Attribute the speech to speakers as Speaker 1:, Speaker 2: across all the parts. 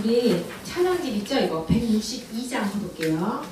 Speaker 1: 우리 찬양집 있죠? 이거 162장 볼게요.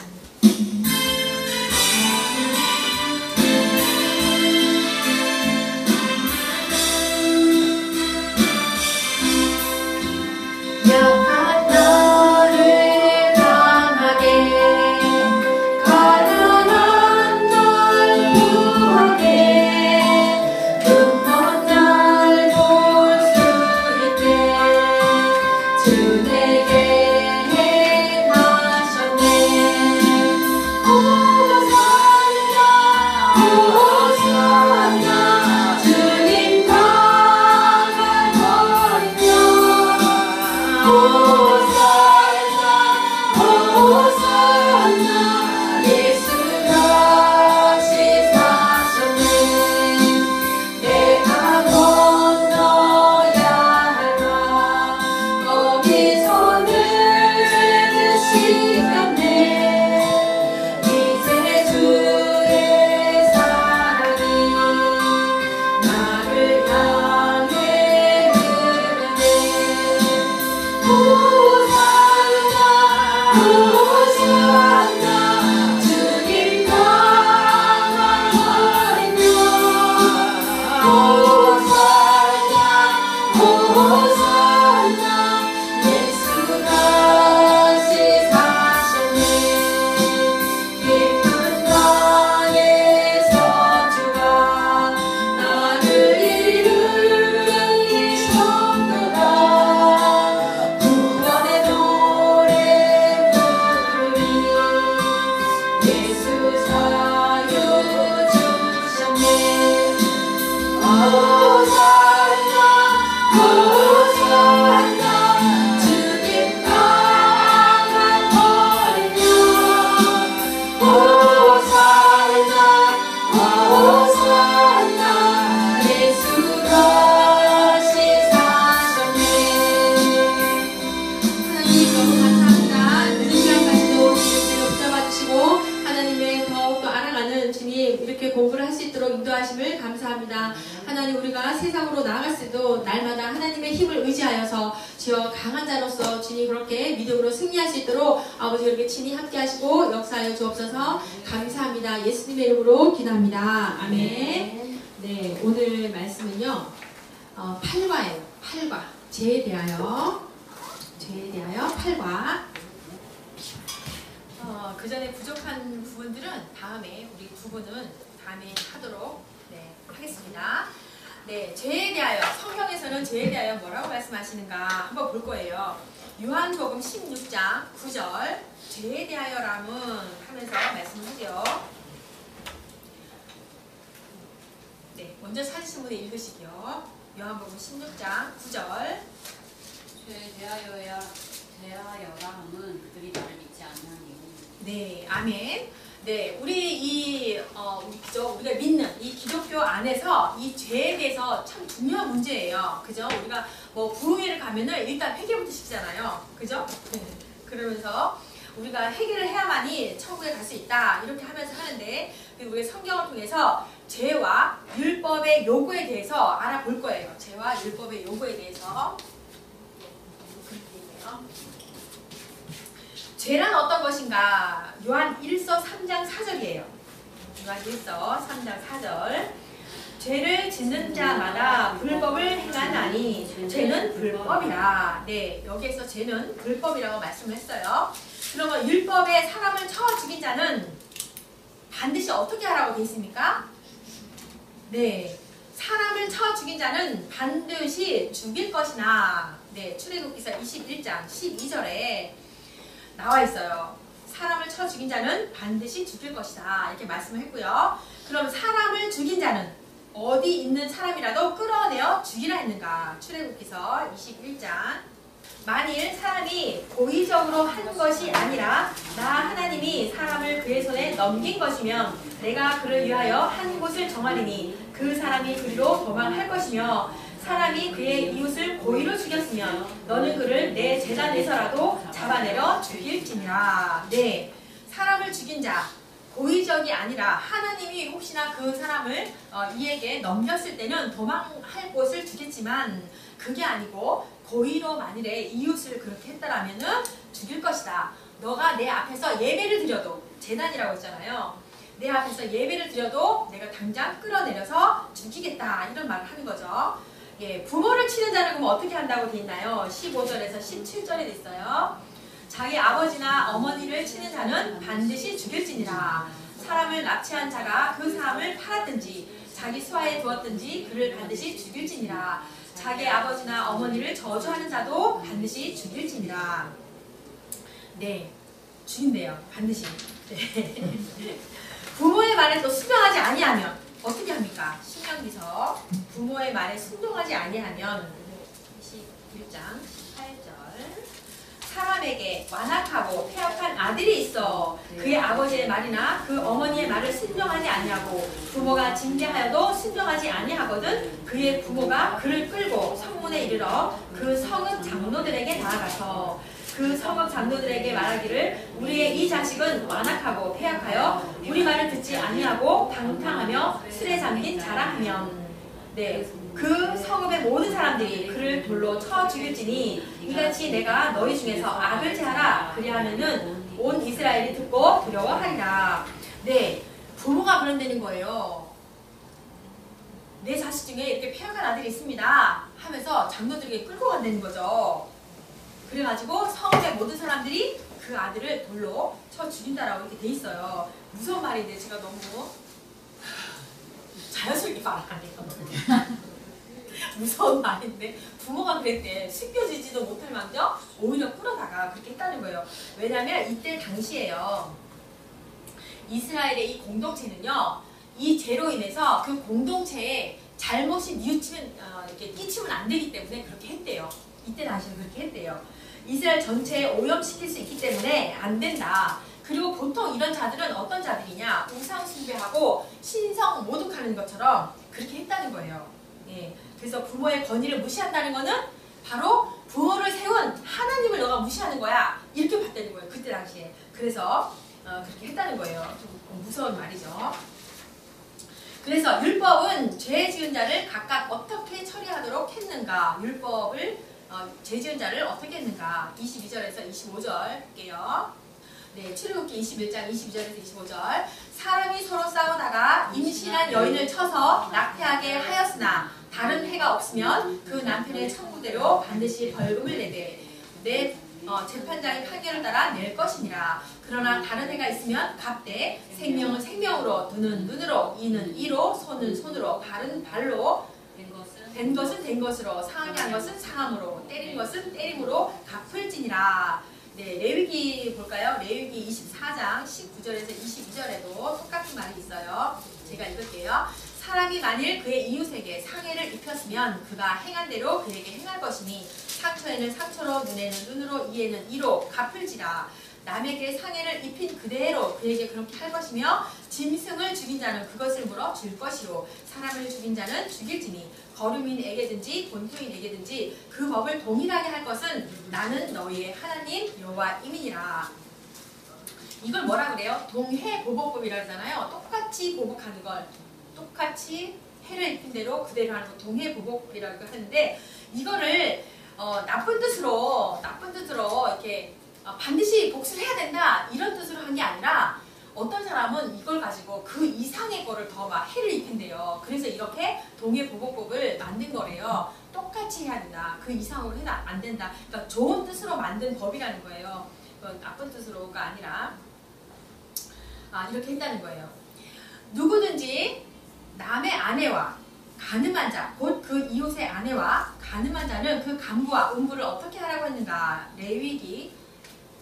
Speaker 1: 하나님, 우리가 세상으로 나아갔을 때도 날마다 하나님의 힘을 의지하여서 주여 강한 자로서 주님 그렇게 믿음으로 승리할 수 있도록 아버지 그렇게 친히 함께 하시고 역사하여 주옵소서. 감사합니다. 예수님의 이름으로 기도합니다. 아멘. 네, 오늘 말씀은요 8과예요. 8과 죄에 대하여 8과. 그 전에 부족한 부분들은 다음에 우리 두 분은 다음에 하도록 하겠습니다. 네, 죄에 대하여 성경에서는 죄에 대하여 뭐라고 말씀하시는가 한번 볼 거예요. 요한복음 16장 9절 죄에 대하여라면 하면서 말씀을 하세요. 네, 먼저 찾으신 분이 읽으시고요. 요한복음 16장 9절
Speaker 2: 죄에 대하여라 함은 그들이 나를 믿지 않나니.
Speaker 1: 네, 아멘. 네, 우리가 믿는 이 기독교 안에서 이 죄에 대해서 참 중요한 문제예요. 그죠? 우리가 뭐 부흥회를 가면은 일단 회개부터 시키잖아요. 그죠? 그러면서 우리가 회개를 해야만이 천국에 갈 수 있다. 이렇게 하면서 하는데, 우리 성경을 통해서 죄와 율법의 요구에 대해서 알아볼 거예요. 죄와 율법의 요구에 대해서. 죄란 어떤 것인가? 요한 1서 3장 4절이에요. 요한 1서 3장 4절. 죄를 짓는 자마다 불법을 행하나니 죄는 불법이라. 네, 여기에서 죄는 불법이라고 말씀을 했어요. 그러면 율법에 사람을 쳐 죽인 자는 반드시 어떻게 하라고 되어 있습니까? 네, 사람을 쳐 죽인 자는 반드시 죽일 것이나. 네, 출애굽기서 21장 12절에 나와 있어요. 사람을 쳐 죽인 자는 반드시 죽일 것이다. 이렇게 말씀을 했고요. 그럼 사람을 죽인 자는 어디 있는 사람이라도 끌어내어 죽이라 했는가? 출애굽기서 21장. 만일 사람이 고의적으로 한 것이 아니라 나 하나님이 사람을 그의 손에 넘긴 것이면 내가 그를 위하여 한 곳을 정하리니 그 사람이 그리로 도망할 것이며 사람이 그의 이웃을 고의로 죽였으면 너는 그를 내 제단에서라도 잡아내려 죽일지니라. 네, 사람을 죽인 자 고의적이 아니라 하나님이 혹시나 그 사람을 이에게 넘겼을 때는 도망할 곳을 주겠지만 그게 아니고 고의로 만일에 이웃을 그렇게 했다라면은 죽일 것이다. 너가 내 앞에서 예배를 드려도, 제단이라고 했잖아요. 내 앞에서 예배를 드려도 내가 당장 끌어내려서 죽이겠다. 이런 말을 하는 거죠. 예, 부모를 치는 자는 그럼 어떻게 한다고 돼 있나요? 15절에서 17절에 돼 있어요. 자기 아버지나 어머니를 치는 자는 반드시 죽일지니라. 사람을 납치한 자가 그 사람을 팔았든지 자기 수하에 두었든지 그를 반드시 죽일지니라. 자기 아버지나 어머니를 저주하는 자도 반드시 죽일지니라. 네, 죽인대요. 반드시. 네. 부모의 말에 또 순종하지 아니하면 어떻게 합니까? 신명기서 부모의 말에 순종하지 아니하면 21장 18절 사람에게 완악하고 폐역한 아들이 있어 그의 아버지의 말이나 그 어머니의 말을 순종하지 아니하고 부모가 징계하여도 순종하지 아니하거든 그의 부모가 그를 끌고 성문에 이르러 그 성읍 장로들에게 나아가서 그 성읍 장로들에게 말하기를 우리의 이 자식은 완악하고 폐역하여 우리 말을 듣지 아니하고 방탕하며 술에 잠긴 자라하면 네, 그 성읍의 모든 사람들이 그를 돌로 쳐 죽일지니 이같이 내가 너희 중에서 악을 제하라 그리하면은 온 이스라엘이 듣고 두려워하리라. 네, 부모가 그런다는 거예요. 내 자식 중에 이렇게 폐역한 아들이 있습니다 하면서 장로들에게 끌고 간다는 거죠. 그래가지고 성읍의 모든 사람들이 그 아들을 돌로 쳐 죽인다라고 이렇게 돼 있어요. 무서운 말인데 제가 너무 자연스럽게 말 안 해요. 무서운 말인데 부모가 그랬대. 숨겨지지도 못할 망정 오히려 끌어다가 그렇게 했다는 거예요. 왜냐면 이때 당시에요. 이스라엘의 이 공동체는요. 이 죄로 인해서 그 공동체에 잘못이 뉘우치면 이렇게 끼치면 안 되기 때문에 그렇게 했대요. 이때 당시에 그렇게 했대요. 이스라엘 전체에 오염시킬 수 있기 때문에 안 된다. 그리고 보통 이런 자들은 어떤 자들이냐? 우상 숭배하고 신성 모독하는 것처럼 그렇게 했다는 거예요. 예. 그래서 부모의 권위를 무시한다는 거는 바로 부모를 세운 하나님을 너가 무시하는 거야. 이렇게 봤다는 거예요. 그때 당시에. 그래서 그렇게 했다는 거예요. 좀 무서운 말이죠. 그래서 율법은 죄 지은 자를 각각 어떻게 처리하도록 했는가? 율법을 죄 지은 자를 어떻게 했는가? 22절에서 25절 볼게요. 네, 출애굽기 21장 22절에서 25절 사람이 서로 싸우다가 임신한 여인을 쳐서 낙태하게 하였으나 다른 해가 없으면 그 남편의 청구대로 반드시 벌금을 내되 내 재판장의 판결을 따라 낼 것이니라. 그러나 다른 해가 있으면 값되 생명은 생명으로 눈은 눈으로 이는 이로 손은 손으로 발은 발로 된 것은 된 것으로 상하게 한 것은 상함으로 때린 것은 때림으로 갚을지니라. 네, 레위기 볼까요? 레위기 24장 19절에서 22절에도 똑같은 말이 있어요. 제가 읽을게요. 사람이 만일 그의 이웃에게 상해를 입혔으면 그가 행한 대로 그에게 행할 것이니 상처에는 상처로 눈에는 눈으로 이에는 이로 갚을지라. 남에게 상해를 입힌 그대로 그에게 그렇게 할 것이며 짐승을 죽인 자는 그것을 물어 줄 것이요 사람을 죽인 자는 죽일지니 거류민에게든지 본토인에게든지 그 법을 동일하게 할 것은 나는 너희의 하나님 여호와임이니라. 이걸 뭐라 그래요? 동해보복법이라 하잖아요. 똑같이 보복하는 걸 똑같이 해를 입힌 대로 그대로 하는 거 동해보복법이라고 하는데 이거를 나쁜 뜻으로 이렇게 반드시 복수를 해야 된다 이런 뜻으로 한 게 아니라 어떤 사람은 이걸 가지고 그 이상의 거를 더 막 해를 입힌대요. 그래서 이렇게 동해보복법을 만든 거래요. 똑같이 해야 된다. 그 이상으로 해도 안 된다. 그러니까 좋은 뜻으로 만든 법이라는 거예요. 나쁜 뜻으로가 아니라 이렇게 했다는 거예요. 누구든지 남의 아내와 가늠한 자, 곧 그 이웃의 아내와 가늠한 자는 그 간부와 음부를 어떻게 하라고 했는가? 레위기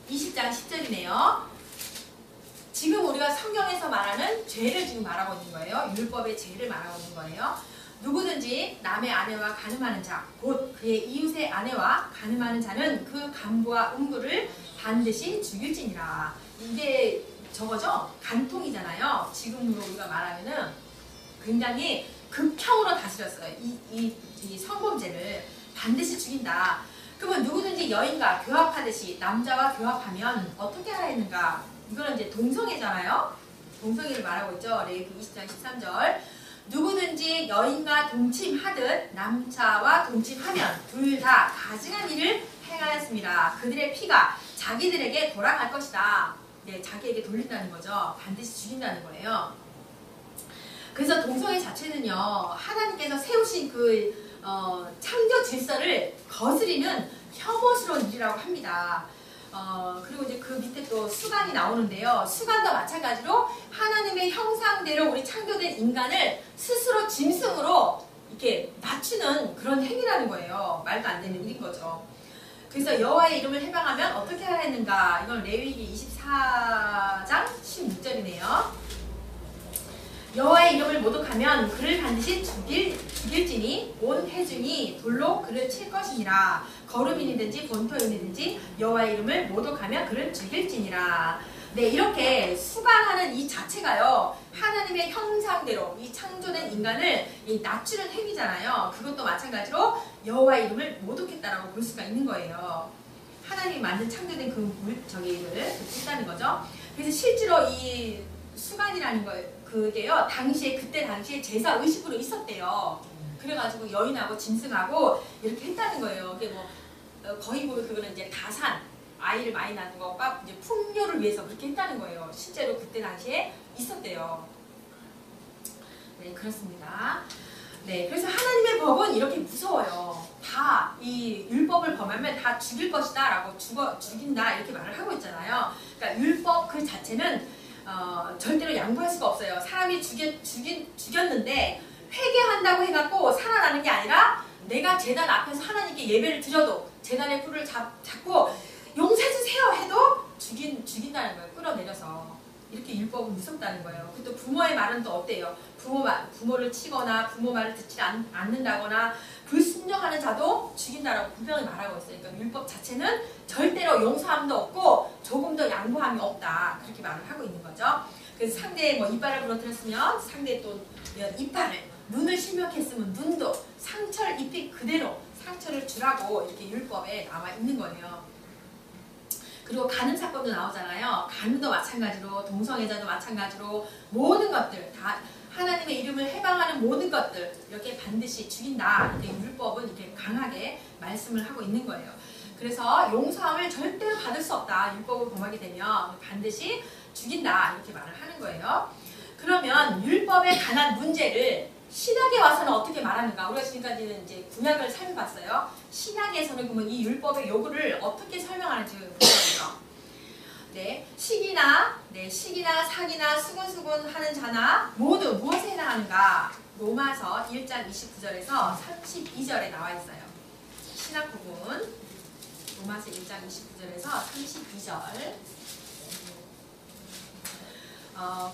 Speaker 1: 20장 10절이네요. 지금 우리가 성경에서 말하는 죄를 지금 말하고 있는 거예요. 율법의 죄를 말하고 있는 거예요. 누구든지 남의 아내와 가늠하는 자, 곧 그의 이웃의 아내와 가늠하는 자는 그 간부와 음부를 반드시 죽일지니라. 이게 저거죠? 간통이잖아요. 지금으로 우리가 말하면은 굉장히 극형으로 다스렸어요. 이 성범죄를 반드시 죽인다. 그러면 누구든지 여인과 교합하듯이 남자와 교합하면 어떻게 하라 했는가? 이거는 이제 동성애잖아요. 동성애를 말하고 있죠. 레위기 20장 13절. 누구든지 여인과 동침하듯 남자와 동침하면 둘 다 가증한 일을 행하였습니다. 그들의 피가 자기들에게 돌아갈 것이다. 네, 자기에게 돌린다는 거죠. 반드시 죽인다는 거예요. 그래서 동성애 자체는요, 하나님께서 세우신 그 창조 질서를 거스리는 혐오스러운 일이라고 합니다. 그리고 이제 그 밑에 또 수간이 나오는데요. 수간도 마찬가지로 하나님의 형상대로 우리 창조된 인간을 스스로 짐승으로 이렇게 낮추는 그런 행위라는 거예요. 말도 안 되는 일인 거죠. 그래서 여호와의 이름을 해방하면 어떻게 해야 했는가? 이건 레위기 24장 16절이네요. 여호와의 이름을 모독하면 그를 반드시 죽일지니 온 회중이 돌로 그를 칠 것이니라. 거루민이든지 본토인이든지 여호와의 이름을 모독하면 그를 죽일지니라. 네, 이렇게 수간하는 이 자체가요, 하나님의 형상대로 이 창조된 인간을 낮추는 행위잖아요. 그것도 마찬가지로 여호와의 이름을 모독했다라고 볼 수가 있는 거예요. 하나님이 만든 창조된 그 저기를 했다는 거죠. 그래서 실제로 이 수간이라는 그게요, 그때 당시에 제사 의식으로 있었대요. 그래가지고 여인하고 짐승하고 이렇게 했다는 거예요. 그게 뭐 거의 보면 그거는 이제 가산, 아이를 많이 낳는 것과 이제 풍요를 위해서 그렇게 했다는 거예요. 실제로 그때 당시에 있었대요. 네, 그렇습니다. 네, 그래서 하나님의 법은 이렇게 무서워요. 다 이 율법을 범하면 다 죽일 것이다 라고 죽인다 이렇게 말을 하고 있잖아요. 그러니까 율법 그 자체는 절대로 양보할 수가 없어요. 사람이 죽였는데 회개한다고 해갖고 살아나는 게 아니라 내가 제단 앞에서 하나님께 예배를 드려도 제단의 뿔을 잡고 용서해주세요 해도 죽인다는 거예요. 끌어내려서. 이렇게 율법은 무섭다는 거예요. 또 부모의 말은 또 어때요? 부모를 치거나 부모 말을 듣지 않는다거나 불순종하는 자도 죽인다라고 분명히 말하고 있어요. 그러니까 율법 자체는 절대로 용서함도 없고 조금도 양보함이 없다. 그렇게 말을 하고 있는 거죠. 그래서 상대의 뭐 이빨을 부러뜨렸으면 상대의 또 이빨을, 눈을 실명했으면 눈도 상처를 입히 그대로 상처를 주라고 이렇게 율법에 나와 있는 거예요. 그리고 간음 사건도 나오잖아요. 간음도 마찬가지로, 동성애자도 마찬가지로 모든 것들 다 하나님의 이름을 해방하는 모든 것들 이렇게 반드시 죽인다. 이렇게 율법은 이렇게 강하게 말씀을 하고 있는 거예요. 그래서 용서함을 절대로 받을 수 없다. 율법을 범하게 되면 반드시 죽인다. 이렇게 말을 하는 거예요. 그러면 율법에 관한 문제를 신약에 와서는 어떻게 말하는가? 우리가 지금까지는 이제 구약을 살펴봤어요. 신약에서는 그러면 이 율법의 요구를 어떻게 설명하는지 보세요. 네, 시기나 사기나 수군수군 하는 자나 모두 무엇에 해당하는가? 로마서 1장 29절에서 32절에 나와 있어요. 신약 부분 로마서 1장 29절에서 32절.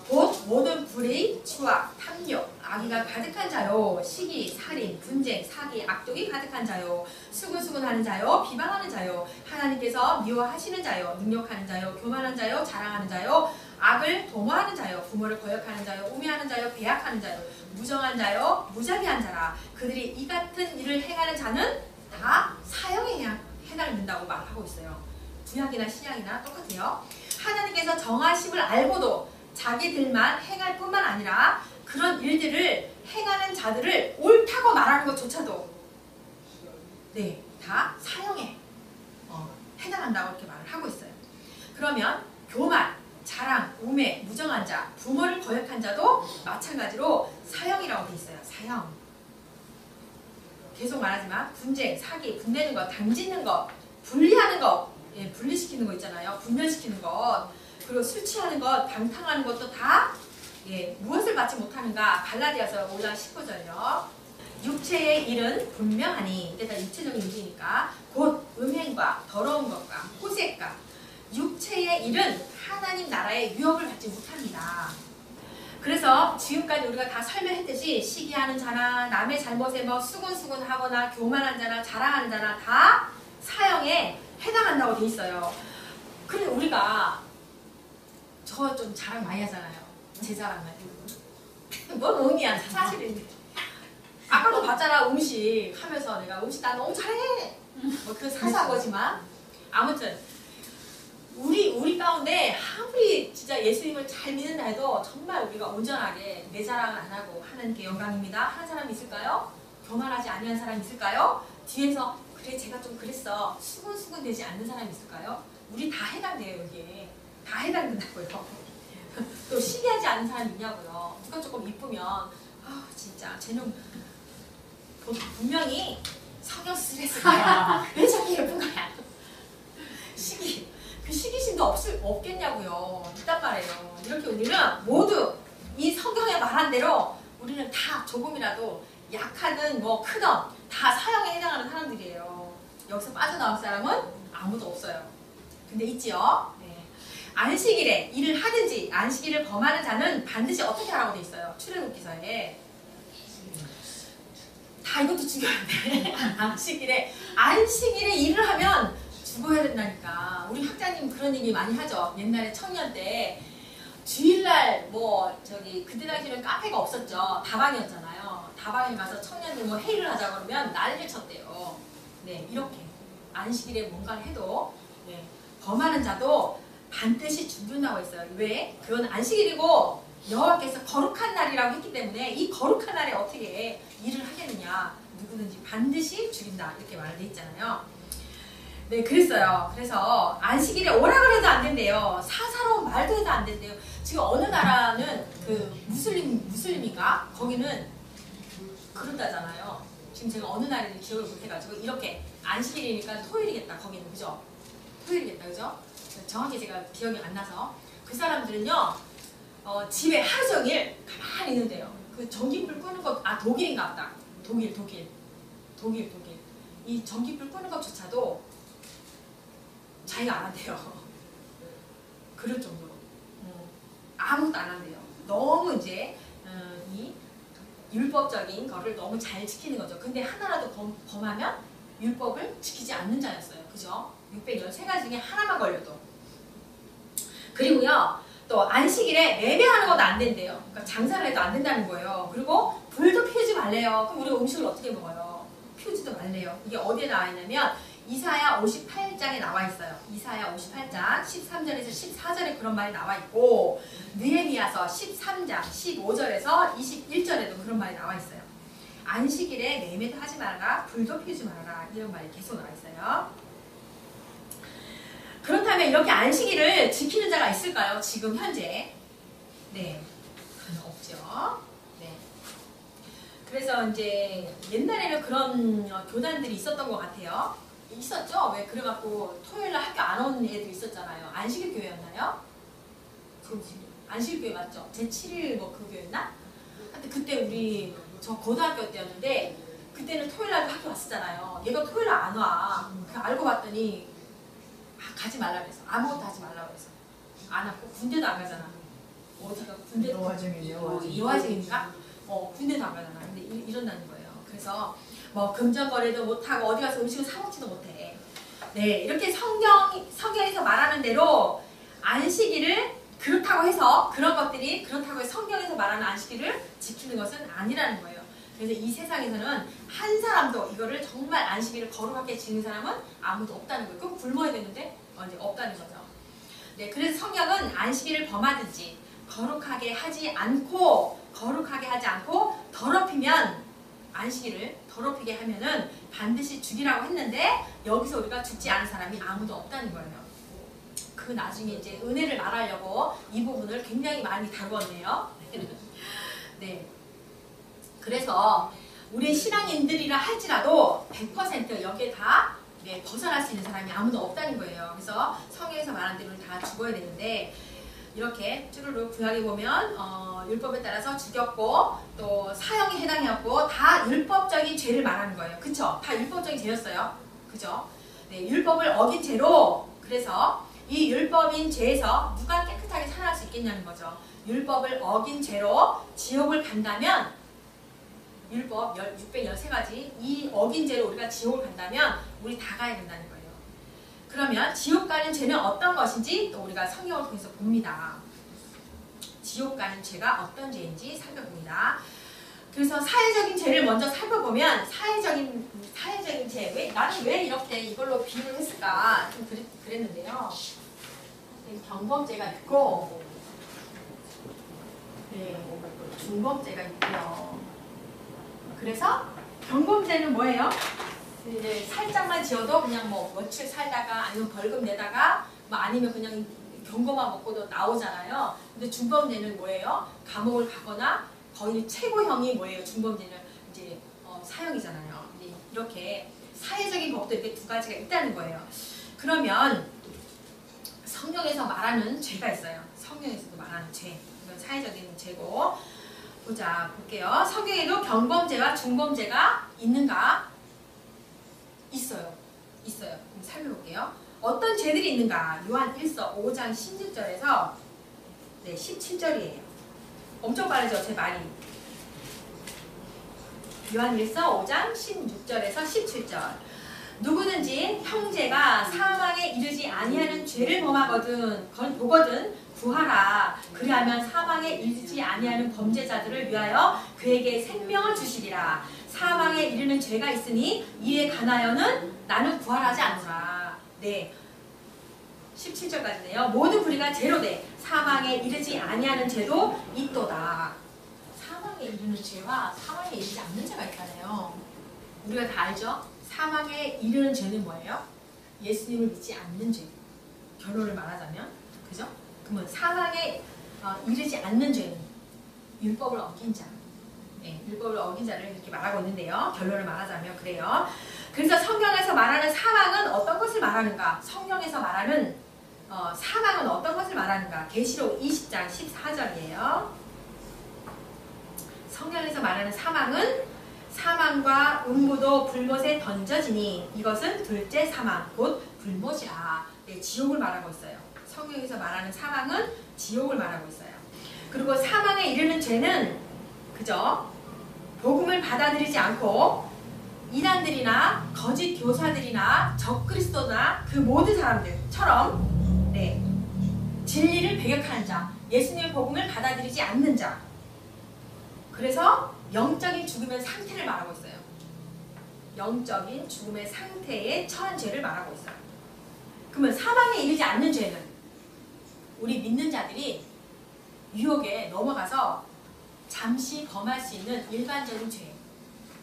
Speaker 1: 곧 모든 불의, 추악, 탐욕, 악의가 가득한 자요, 시기, 살인, 분쟁, 사기, 악독이 가득한 자요, 수군수군하는 자요, 비방하는 자요, 하나님께서 미워하시는 자요, 능욕하는 자요, 교만한 자요, 자랑하는 자요, 악을 도모하는 자요, 부모를 거역하는 자요, 우매하는 자요, 배약하는 자요, 무정한 자요, 무자비한 자라. 그들이 이 같은 일을 행하는 자는 다 사형에 해당된다고 말하고 있어요. 구약이나 신약이나 똑같아요. 하나님께서 정하심을 알고도 자기들만 행할 뿐만 아니라 그런 일들을 행하는 자들을 옳다고 말하는 것조차도 네, 다 사형에 해당한다고 이렇게 말을 하고 있어요. 그러면 교만, 자랑, 우매, 무정한 자, 부모를 거역한 자도 마찬가지로 사형이라고 돼 있어요. 사형. 계속 말하지만 분쟁, 사기, 분내는 것, 당짓는 것, 분리하는 것, 예, 분리시키는 거 있잖아요. 분멸시키는 것. 그리고 술 취하는 것, 방탕하는 것도 다 예, 무엇을 받지 못하는가? 갈라디아서 5장 19절요. 육체의 일은 분명하니, 이게 다 육체적인 일이니까 곧 음행과 더러운 것과 호색과 육체의 일은 하나님 나라의 유업을 받지 못합니다. 그래서 지금까지 우리가 다 설명했듯이 시기하는 자나 남의 잘못에 뭐 수군수군하거나 교만한 자나 자랑하는 자나 다 사형에 해당한다고 돼 있어요. 근데 우리가 저 좀 자랑 많이 하잖아요. 제 자랑만. 뭔 의미야 사실인데. 아까도 봤잖아. 음식 하면서 내가 음식 나 너무 잘해. 뭐 그 사소한 거지만 아무튼 우리 가운데 아무리 진짜 예수님을 잘 믿는다 해도 정말 우리가 온전하게 내 자랑을 안 하고 하는 게 영광입니다. 하는 사람이 있을까요? 교만하지 아니한 사람이 있을까요? 뒤에서 그래 제가 좀 그랬어 수근수근 되지 않는 사람이 있을까요? 우리 다 해당돼요. 여기에 다 해당된다고요. 또 시기하지 않는 사람이 있냐고요. 누가 조금 이쁘면 아 진짜 쟤는 분명히 성형수술 했을 거야. 왜 저렇게 예쁜 거야? 그 시기심도 없겠냐고요. 있단 말이에요. 이렇게 우리는 모두 이 성경에 말한 대로 우리는 다 조금이라도 약하든 뭐 크든 다 사형에 해당하는 사람들이에요. 여기서 빠져나올 사람은 아무도 없어요. 근데 있지요. 네. 안식일에 일을 하든지 안식일을 범하는 자는 반드시 어떻게 하라고 돼 있어요. 출애굽기서에. 다 이것도 중요한데 안식일에 일을 하면 죽어야 된다니까. 우리 학자님 그런 얘기 많이 하죠. 옛날에 청년 때 주일날 뭐 저기 그때 당시에는 카페가 없었죠. 다방이었잖아요. 다방에 가서 청년들 뭐 회의를 하자 그러면 난리를 쳤대요. 네, 이렇게 안식일에 뭔가를 해도 네, 범하는 자도 반드시 죽는다고 했어요. 왜? 그건 안식일이고 여호와께서 거룩한 날이라고 했기 때문에 이 거룩한 날에 어떻게 일을 하겠느냐. 누구든지 반드시 죽인다. 이렇게 말돼 있잖아요. 네, 그랬어요. 그래서 안식일에 오락을 해도 안 된대요. 사사로운 말도 해도 안 된대요. 지금 어느 나라는 그 무슬림인가? 거기는 그런다잖아요. 지금 제가 어느 나라인지 기억을 못해가지고 이렇게 안식일이니까 토요일이겠다. 거기는 그죠? 토요일이겠다. 그죠? 정확히 제가 기억이 안 나서 그 사람들은요 집에 하루 종일 가만히 있는데요. 그 전기불 끄는 것 독일인가 보다. 독일. 이 전기불 끄는 것조차도 자기가 안 한대요. 그럴 정도로 아무것도 안 한대요. 너무 이제 이 율법적인 거를 너무 잘 지키는 거죠. 근데 하나라도 범하면 율법을 지키지 않는 자였어요. 그죠? 613가지 중에 하나만 걸려도. 그리고요 또 안식일에 매매하는 것도 안 된대요. 그러니까 장사를 해도 안 된다는 거예요. 그리고 불도 피우지 말래요. 그럼 우리가 음식을 어떻게 먹어요? 피우지도 말래요. 이게 어디에 나와 있냐면 이사야 58장에 나와 있어요. 이사야 58장 13절에서 14절에 그런 말이 나와 있고 느헤미야서 13장 15절에서 21절에도 그런 말이 나와 있어요. 안식일에 매매도 하지 말아라. 불도 피우지 말아라. 이런 말이 계속 나와 있어요. 그렇다면 이렇게 안식일을 지키는 자가 있을까요? 지금 현재? 네. 그건 없죠. 네. 그래서 이제 옛날에는 그런 교단들이 있었던 것 같아요. 있었죠? 왜 그래갖고 토요일날 학교 안 온 애들 있었잖아요. 안식일 교회였나요? 안식일 교회 맞죠? 제7일 뭐 그 교회였나? 하여튼 그때 우리 저 고등학교 때였는데 그때는 토요일날도 학교 왔었잖아요. 얘가 토요일날 안 와. 그냥 알고 봤더니 가지 말라 그래서 아무것도 하지 말라 그래서 안 왔고 군대도 안 가잖아. 어디가 군대? 여화증인가? 군대도 안 가잖아. 근데 이런다는 거예요. 그래서 뭐 금전거래도 못하고 어디 가서 음식을 사 먹지도 못해. 네, 이렇게 성경에서 말하는 대로 안식일을 그렇다고 해서 성경에서 말하는 안식일을 지키는 것은 아니라는 거예요. 그래서 이 세상에서는 한 사람도 이거를 정말 안식일을 거룩하게 지키는 사람은 아무도 없다는 거예요. 그럼 굶어야 되는데 이제 없다는 거죠. 네, 그래서 성경은 안식일을 범하든지 거룩하게 하지 않고 더럽히면 안식일을 더럽히게 하면은 반드시 죽이라고 했는데 여기서 우리가 죽지 않은 사람이 아무도 없다는 거예요. 그 나중에 이제 은혜를 말하려고 이 부분을 굉장히 많이 다루었네요. 네. 그래서 우리 신앙인들이라 할지라도 100% 여기에 다 벗어날 수 있는 사람이 아무도 없다는 거예요. 그래서 성경에서 말한 대로 다 죽어야 되는데 이렇게 쭈루룩 구약에 보면 율법에 따라서 죽였고 또 사형에 해당이었고 다 율법적인 죄를 말하는 거예요. 그쵸? 다 율법적인 죄였어요. 그죠? 네, 율법을 어긴 죄로 그래서 이 율법인 죄에서 누가 깨끗하게 살아날 수 있겠냐는 거죠. 율법을 어긴 죄로 지옥을 간다면 율법 613가지 이 어긴 죄로 우리가 지옥을 간다면 우리 다 가야 된다는 거예요. 그러면 지옥 가는 죄는 어떤 것인지 또 우리가 성경을 통해서 봅니다. 지옥 가는 죄가 어떤 죄인지 살펴봅니다. 그래서 사회적인 죄를 먼저 살펴보면 사회적인 죄 나는 왜 이렇게 이걸로 비유를 했을까 좀 그랬는데요. 경범죄가 있고, 네, 중범죄가 있고요. 그래서 경범죄는 뭐예요? 이제 살짝만 지어도 그냥 뭐 며칠 살다가 아니면 벌금 내다가 뭐 아니면 그냥 경고만 먹고도 나오잖아요. 근데 중범죄는 뭐예요? 감옥을 가거나 거의 최고형이 뭐예요? 중범죄는 이제 사형이잖아요. 이제 이렇게 사회적인 법도 이렇게 두 가지가 있다는 거예요. 그러면 성경에서 말하는 죄가 있어요. 성경에서도 말하는 죄. 이건 사회적인 죄고. 보자, 볼게요. 성경에도 경범죄와 중범죄가 있는가? 있어요. 있어요. 그럼 살펴볼게요. 어떤 죄들이 있는가? 요한 1서 5장 16절에서 네, 17절이에요. 엄청 빠르죠, 제 말이. 요한 1서 5장 16절에서 17절. 누구든지 형제가 사망에 이르지 아니하는 죄를 범하거든 보거든 구하라. 그리하면 사망에 이르지 아니하는 범죄자들을 위하여 그에게 생명을 주시리라. 사망에 이르는 죄가 있으니 이에 관하여는 나는 구하라지 않노라. 네, 17절까지네요. 모든 불의가 죄로 돼 사망에 이르지 아니하는 죄도 있도다. 사망에 이르는 죄와 사망에 이르지 않는 죄가 있다네요. 우리가 다 알죠? 사망에 이르는 죄는 뭐예요? 예수님을 믿지 않는 죄. 결론을 말하자면, 그죠? 그러면 사망에 이르지 않는 죄는 율법을 어긴 자. 네, 율법을 어긴 자를 이렇게 말하고 있는데요. 결론을 말하자면 그래요. 그래서 성경에서 말하는 사망은 어떤 것을 말하는가? 성경에서 말하는 사망은 어떤 것을 말하는가? 계시록 20장 14절이에요. 성경에서 말하는 사망은 사망과 음부도 불못에 던져지니 이것은 둘째 사망 곧 불못이라. 네, 지옥을 말하고 있어요. 성경에서 말하는 사망은 지옥을 말하고 있어요. 그리고 사망에 이르는 죄는 그저 복음을 받아들이지 않고 이단들이나 거짓 교사들이나 적그리스도나 그 모든 사람들처럼 네, 진리를 배격하는 자, 예수님의 복음을 받아들이지 않는 자. 그래서 영적인 죽음의 상태를 말하고 있어요. 영적인 죽음의 상태에 처한 죄를 말하고 있어요. 그러면 사망에 이르지 않는 죄는 우리 믿는 자들이 유혹에 넘어가서 잠시 범할 수 있는 일반적인 죄.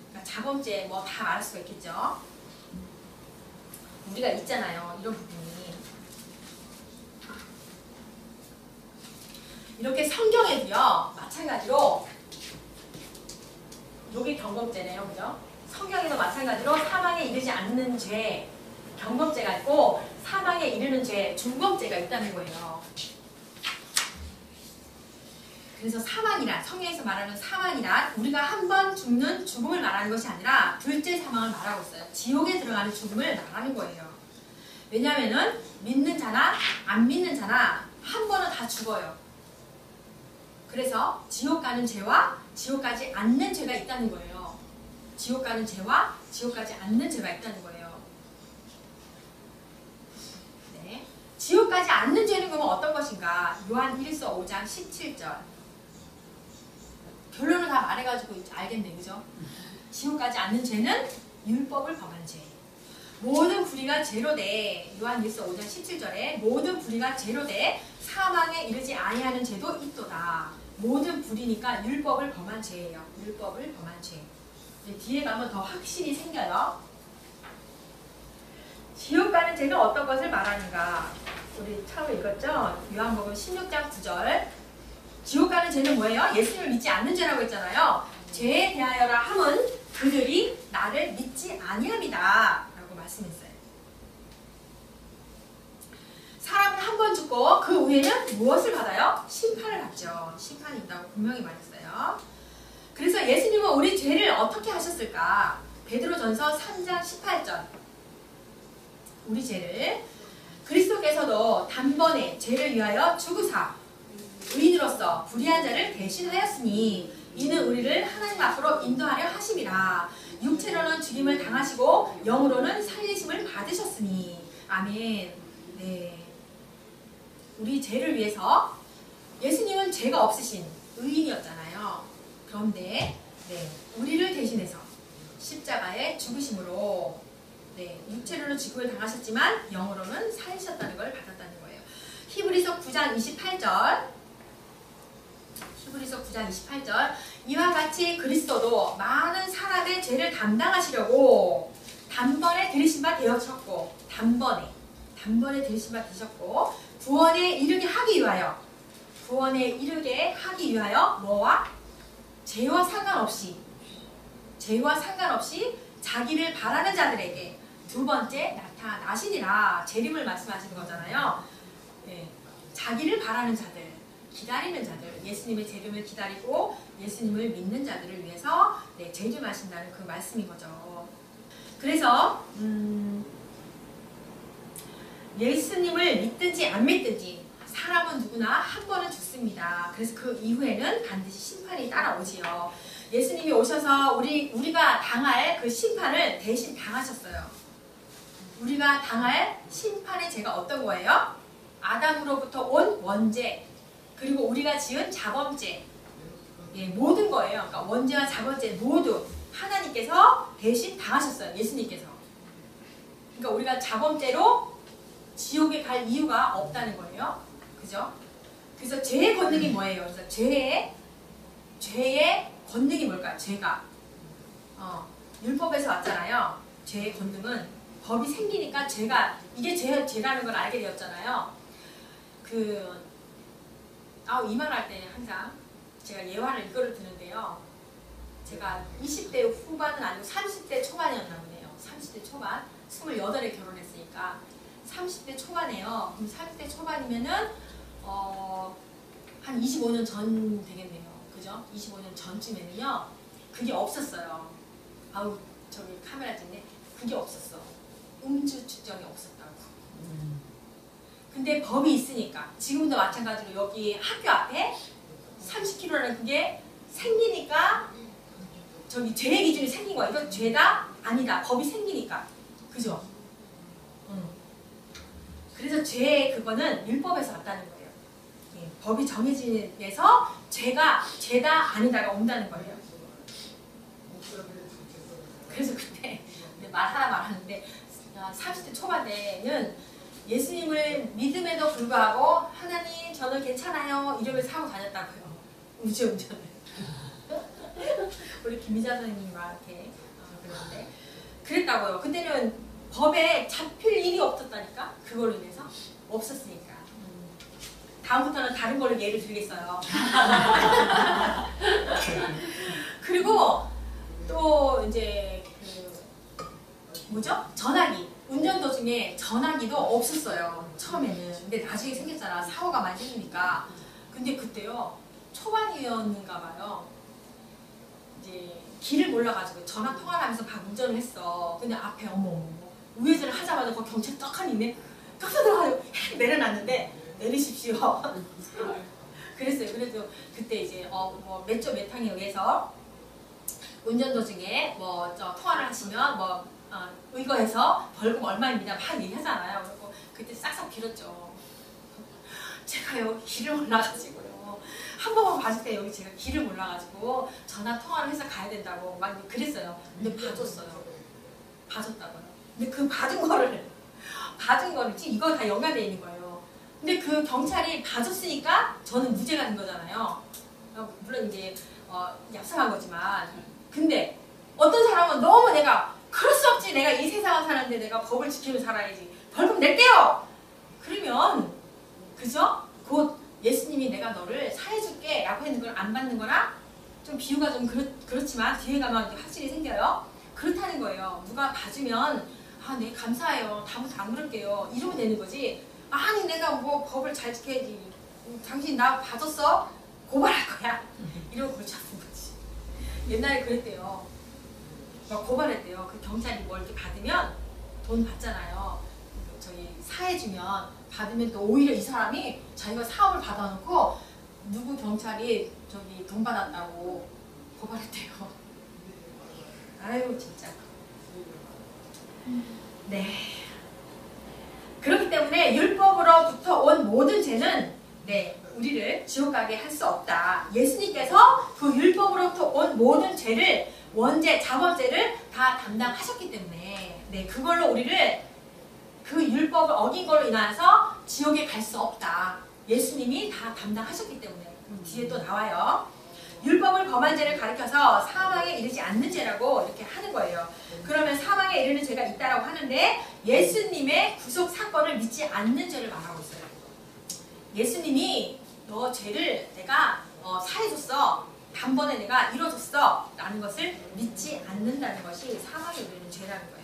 Speaker 1: 그러니까 자범죄 뭐 다 말할 수가 있겠죠. 우리가 있잖아요. 이런 부분이. 이렇게 성경에도요. 마찬가지로 여기 경범죄네요. 그죠? 성경에도 마찬가지로 사망에 이르지 않는 죄, 경범죄가 있고 사망에 이르는 죄, 중범죄가 있다는 거예요. 그래서 사망이란, 성경에서 말하는 사망이란 우리가 한 번 죽는 죽음을 말하는 것이 아니라 둘째 사망을 말하고 있어요. 지옥에 들어가는 죽음을 말하는 거예요. 왜냐하면은 믿는 자나 안 믿는 자나 한 번은 다 죽어요. 그래서 지옥 가는 죄와 지옥 가지 않는 죄가 있다는 거예요. 지옥 가는 죄와 지옥 가지 않는 죄가 있다는 거예요. 네. 지옥 가지 않는 죄는 그러면 어떤 것인가? 요한 1서 5장 17절. 결론을 다 말해가지고 알겠네, 그죠? 지옥 가지 않는 죄는 율법을 범한 죄. 모든 불의가 죄로 돼. 요한 1서 5장 17절에 모든 불의가 죄로 돼 사망에 이르지 아니하는 죄도 있도다. 모든 불의니까 율법을 범한 죄예요. 율법을 범한 죄. 뒤에 가면 더 확실히 생겨요. 지옥 가는 죄는 어떤 것을 말하는가? 우리 처음에 읽었죠? 요한복음 16장 9절. 지옥 가는 죄는 뭐예요? 예수님을 믿지 않는 죄라고 했잖아요. 죄에 대하여라 함은 그들이 나를 믿지 아니함이다 라고 말씀했어요. 사람은 한 번 죽고 그 후에는 무엇을 받아요? 심판을 받죠. 심판이 있다고 분명히 말했어요. 그래서 예수님은 우리 죄를 어떻게 하셨을까? 베드로전서 3장 18절. 우리 죄를 그리스도께서도 단번에 죄를 위하여 죽으사 의인으로서 불의한 자를 대신하였으니 이는 우리를 하나님 앞으로 인도하려 하심이라. 육체로는 죽임을 당하시고 영으로는 살리심을 받으셨으니. 아멘. 네. 우리 죄를 위해서 예수님은 죄가 없으신 의인이었잖아요. 그런데 네, 우리를 대신해서 십자가에 죽으심으로 네, 육체로는 죽음을 당하셨지만 영으로는 살리셨다는 걸 받았다는 거예요. 히브리서 9장 28절 이와 같이 그리스도도 많은 사람의 죄를 담당하시려고 단번에 들이신 바 되셨고 단번에 들이신 바 되셨고 구원에 이르게 하기 위하여 뭐와? 죄와 상관없이 자기를 바라는 자들에게 두 번째 나타나시니라. 재림을 말씀하시는 거잖아요. 네, 자기를 바라는 자들, 기다리는 자들, 예수님의 재림을 기다리고 예수님을 믿는 자들을 위해서 재림하신다는 그 말씀인 거죠. 그래서 예수님을 믿든지 안 믿든지 사람은 누구나 한 번은 죽습니다. 그래서 그 이후에는 반드시 심판이 따라오지요. 예수님이 오셔서 우리가 당할 그 심판을 대신 당하셨어요. 우리가 당할 심판의 죄가 어떤 거예요? 아담으로부터 온 원죄, 그리고 우리가 지은 자범죄, 모든 거예요. 그러니까 원죄와 자범죄 모두 하나님께서 대신 당하셨어요. 예수님께서. 그러니까 우리가 자범죄로 지옥에 갈 이유가 없다는 거예요. 그죠? 그래서 죄의 권능이 뭐예요? 그래서 죄의 권능이 뭘까요? 죄가. 율법에서 왔잖아요. 죄의 권능은 법이 생기니까 이게 죄라는 걸 알게 되었잖아요. 이 말 할 때 항상 제가 예화를 이거를 드는데요. 제가 20대 후반은 아니고 30대 초반이었나 보네요. 30대 초반. 28에 결혼했으니까 30대 초반이에요. 그럼 30대 초반이면은 한 25년 전 되겠네요. 그죠? 25년 전쯤에는요. 그게 없었어요. 저기 카메라 찍네. 그게 없었어. 음주 측정이 없었다고. 근데 법이 있으니까 지금도 마찬가지로 여기 학교 앞에 30kg라는 그게 생기니까 저기 죄의 기준이 생긴 거야. 이거 죄다? 아니다. 법이 생기니까. 그죠? 그래서 죄의 그거는 율법에서 왔다는 거예요. 법이 정해지면서 죄다 아니다가 온다는 거예요. 그래서 그때 말하는데 30대 초반 때는 예수님을 믿음에도 불구하고 하나님 저는 괜찮아요 이러면서 하고 다녔다고요. 음주운전을. 우리 김미자 선생님이 이렇게 그러는데 그랬다고요. 그때는 법에 잡힐 일이 없었다니까. 그걸로 인해서 없었으니까. 다음부터는 다른 걸로 예를 들겠어요. 그리고 또 이제 전화기. 운전 도중에 전화기도 없었어요. 처음에는. 근데 나중에 생겼잖아. 사고가 많이 생기니까. 근데 그때요. 초반이었는가 봐요. 이제 길을 몰라가지고 전화 통화를 하면서 막 운전을 했어. 근데 앞에 우회전을 하자마자 거기 경찰 떡하니 있네. 깜짝 놀라가지고 내려놨는데 내리십시오. 그랬어요. 그래도 그때 이제 몇 조 몇 항에 의해서 운전 도중에 통화를 하시면 의거해서 벌금 얼마입니다. 막 얘기하잖아요. 그리고 그때 싹싹 빌었죠. 제가요 길을 몰라가지고요. 한 번만 봐주세요. 여기 제가 길을 몰라가지고 전화 통화를 해서 가야 된다고 막 그랬어요. 근데 봐줬어요. 봐줬다고요. 근데 그 봐준 거를 지금 이거 다 연관되어 있는 거예요. 근데 그 경찰이 봐줬으니까 저는 무죄가 된 거잖아요. 물론 이제 얍삽한 거지만 근데 어떤 사람은 너무 내가 그럴 수 없지. 내가 이 세상을 사는데 내가 법을 지키며 살아야지. 벌금 낼게요. 그러면 그죠? 곧 예수님이 내가 너를 사해줄게 라고 했는 걸 안 받는 거나 좀 비유가 좀 그렇지만 뒤에 가면 확실히 생겨요. 그렇다는 거예요. 누가 봐주면 네 감사해요. 다음부터 안 그럴게요. 이러면 되는 거지. 아니 내가 법을 잘 지켜야지. 당신 나 봐줬어? 고발할 거야. 이러고 그렇지 않는 거지. 옛날에 그랬대요. 고발했대요. 그 경찰이 뭘 이렇게 받으면 돈 받잖아요. 저기 사해주면 받으면 또 오히려 이 사람이 자기가 사업을 받아놓고 누구 경찰이 저기 돈 받았다고 고발했대요. 아유 진짜. 네. 그렇기 때문에 율법으로부터 온 모든 죄는 우리를 지옥 가게 할 수 없다. 예수님께서 그 율법으로부터 온 모든 죄를 원죄, 자범죄를 다 담당하셨기 때문에 그걸로 우리를 그 율법을 어긴 걸로 인해서 지옥에 갈 수 없다. 예수님이 다 담당하셨기 때문에 뒤에 또 나와요. 율법을 범한 죄를 가리켜서 사망에 이르지 않는 죄라고 이렇게 하는 거예요. 그러면 사망에 이르는 죄가 있다라고 하는데 예수님의 구속 사건을 믿지 않는 죄를 말하고 있어요. 예수님이 너 죄를 내가 사해줬어. 단번에 내가 이뤄줬어. 라는 것을 믿지 않는다는 것이 사망에 이르는 죄라는 거예요.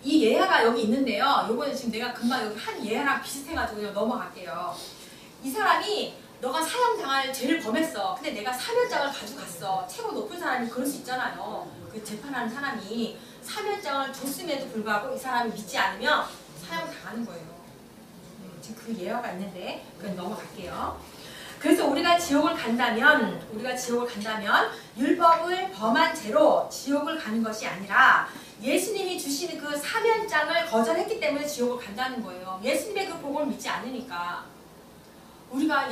Speaker 1: 이 예화가 여기 있는데요. 요거는 지금 내가 금방 여기 한 예화랑 비슷해가지고 그냥 넘어갈게요. 이 사람이 너가 사형당할 죄를 범했어. 근데 내가 사면장을 가져갔어. 최고 높은 사람이 그럴 수 있잖아요. 그 재판하는 사람이 사면장을 줬음에도 불구하고 이 사람이 믿지 않으면 사형당하는 거예요. 지금 그 예화가 있는데 그냥 넘어갈게요. 그래서 우리가 지옥을 간다면 율법을 범한 죄로 지옥을 가는 것이 아니라 예수님이 주시는 그 사면장을 거절했기 때문에 지옥을 간다는 거예요. 예수님의 그 복음을 믿지 않으니까. 우리가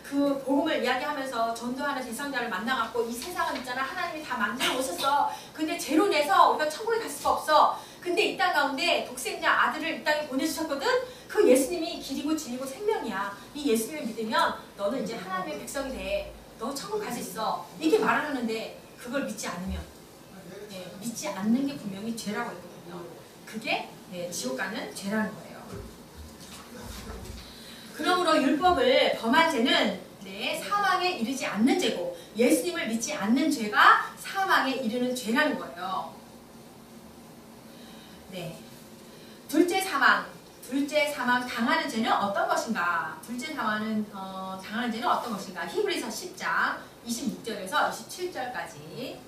Speaker 1: 그 복음을 이야기하면서 전도하는 대상자를 만나갖고 이 세상은 있잖아. 하나님이 다 만들어 오셨어. 근데 죄로 내서 우리가 천국에 갈 수가 없어. 근데 이 땅 가운데 독생자 아들을 이 땅에 보내주셨거든. 그 예수님이 길이고 진리고 생명이야. 이 예수님을 믿으면 너는 이제 하나님의 백성이 돼. 너 천국 갈 수 있어. 이렇게 말을 하는데 그걸 믿지 않으면 믿지 않는 게 분명히 죄라고 했거든요. 그게 지옥 가는 죄라는 거예요. 그러므로 율법을 범한 죄는 사망에 이르지 않는 죄고 예수님을 믿지 않는 죄가 사망에 이르는 죄라는 거예요. 네. 둘째 사망 당하는 죄는 어떤 것인가? 당하는 죄는 어떤 것인가? 히브리서 10장 26절에서 27절까지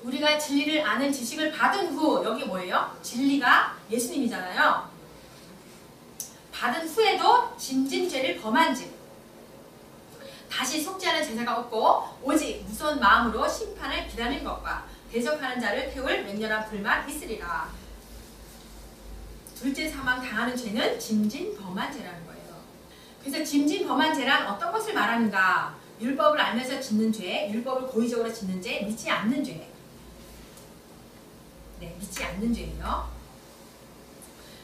Speaker 1: 우리가 진리를 아는 지식을 받은 후 여기 뭐예요? 진리가 예수님이잖아요. 받은 후에도 짐진 죄를 범한즉 다시 속죄하는 제사가 없고 오직 무서운 마음으로 심판을 기다리는 것과 대적하는 자를 태울 맹렬한 불만 있으리라. 둘째 사망 당하는 죄는 짐진 범한 죄라는 거예요. 그래서 짐진 범한 죄란 어떤 것을 말하는가? 율법을 알면서 짓는 죄, 율법을 고의적으로 짓는 죄, 믿지 않는 죄. 믿지 않는 죄예요.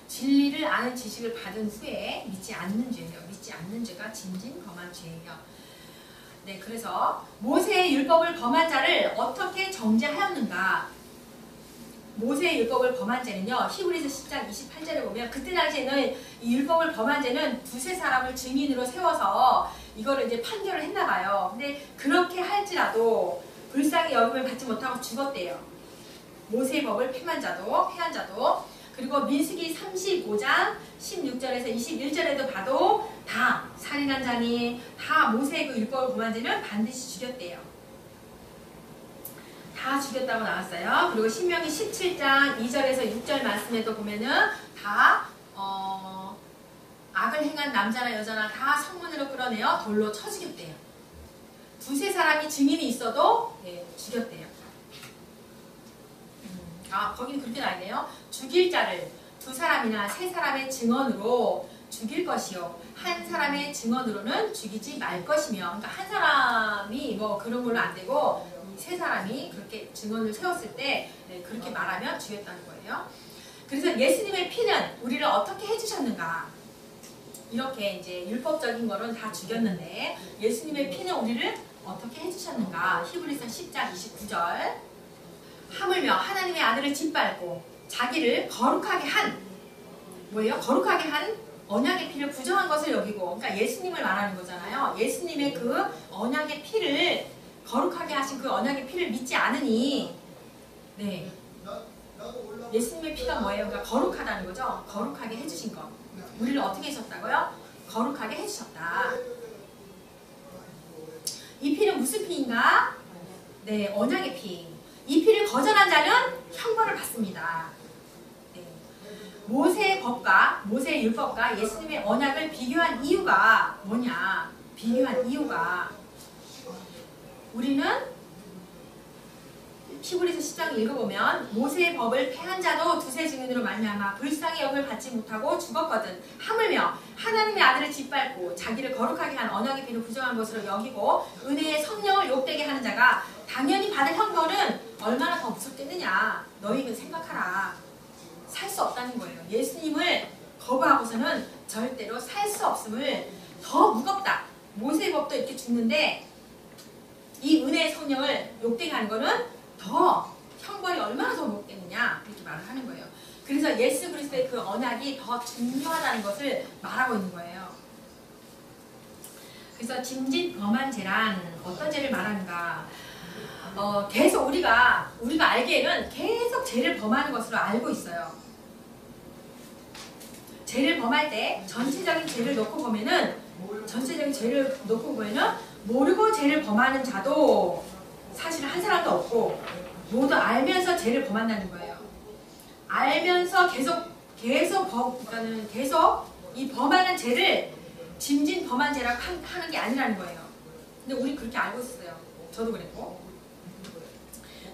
Speaker 1: 진리를 아는 지식을 받은 후에 믿지 않는 죄예요. 믿지 않는 죄가 짐진 범한 죄예요. 그래서 모세의 율법을 범한 자를 어떻게 정죄하였는가? 모세의 율법을 범한 죄는요. 히브리서 10장 28절에 보면 그때 당시에는 이 율법을 범한 죄는 두세 사람을 증인으로 세워서 이거를 이제 판결을 했나 봐요. 근데 그렇게 할지라도 불쌍히 여김을 받지 못하고 죽었대요. 모세의 법을 폐한 자도 그리고 민수기 35장 16절에서 21절에도 봐도 다 살인한 자니 다 모세의 그 율법을 범한 자는 반드시 죽였대요. 다 죽였다고 나왔어요. 그리고 신명기 17장 2절에서 6절 말씀에도 보면은 다 악을 행한 남자나 여자나 다 성문으로 끌어내어 돌로 쳐 죽였대요. 두세 사람이 증인이 있어도 죽였대요. 거기는 그렇게 나있네요. 죽일 자를 두 사람이나 세 사람의 증언으로 죽일 것이요. 한 사람의 증언으로는 죽이지 말 것이며. 그러니까 한 사람이 뭐 그런 걸로 안 되고 세 사람이 그렇게 증언을 세웠을 때 그렇게 말하면 죽였다는 거예요. 그래서 예수님의 피는 우리를 어떻게 해주셨는가? 이렇게 이제 율법적인 거는 다 죽였는데 예수님의 피는 우리를 어떻게 해주셨는가? 히브리서 10장 29절 하물며 하나님의 아들을 짓밟고 자기를 거룩하게 한 뭐예요? 거룩하게 한 언약의 피를 부정한 것을 여기고 그러니까 예수님을 말하는 거잖아요. 예수님의 그 언약의 피를 거룩하게 하신 그 언약의 피를 믿지 않으니 예수님의 피가 뭐예요? 그러니까 거룩하다는 거죠. 거룩하게 해주신 것. 우리를 어떻게 해주셨다고요? 거룩하게 해주셨다. 이 피는 무슨 피인가? 언약의 피. 이 피를 거절한 자는 형벌을 받습니다. 모세의 법과 모세의 율법과 예수님의 언약을 비교한 이유가 뭐냐? 비교한 이유가 우리는 히브리서 10장 읽어보면 모세의 법을 폐한 자도 두세 증인으로 말미암아 불쌍히 여김을 받지 못하고 죽었거든. 하물며 하나님의 아들을 짓밟고 자기를 거룩하게 한 언약의 피를 부정한 것으로 여기고 은혜의 성령을 욕되게 하는 자가 당연히 받을 형벌은 얼마나 더 무섭겠느냐. 너희는 생각하라. 살 수 없다는 거예요. 예수님을 거부하고서는 절대로 살 수 없음을 더 무겁다. 모세법도 이렇게 죽는데 이 은혜의 성령을 욕되게 하는 거는 더 형벌이 얼마나 더 못되느냐 이렇게 말을 하는 거예요. 그래서 예수 그리스도의 그 언약이 더 중요하다는 것을 말하고 있는 거예요. 그래서 짐짓 범한 죄란 어떤 죄를 말하는가? 계속 우리가 알기에는 계속 죄를 범하는 것으로 알고 있어요. 죄를 범할 때 전체적인 죄를 놓고 보면은 모르고 죄를 범하는 자도 사실 한 사람도 없고 모두 알면서 죄를 범한다는 거예요. 알면서 계속 이 범하는 죄를 짐진 범한 죄라고 하는 게 아니라는 거예요. 근데 우리 그렇게 알고 있었어요. 저도 그랬고.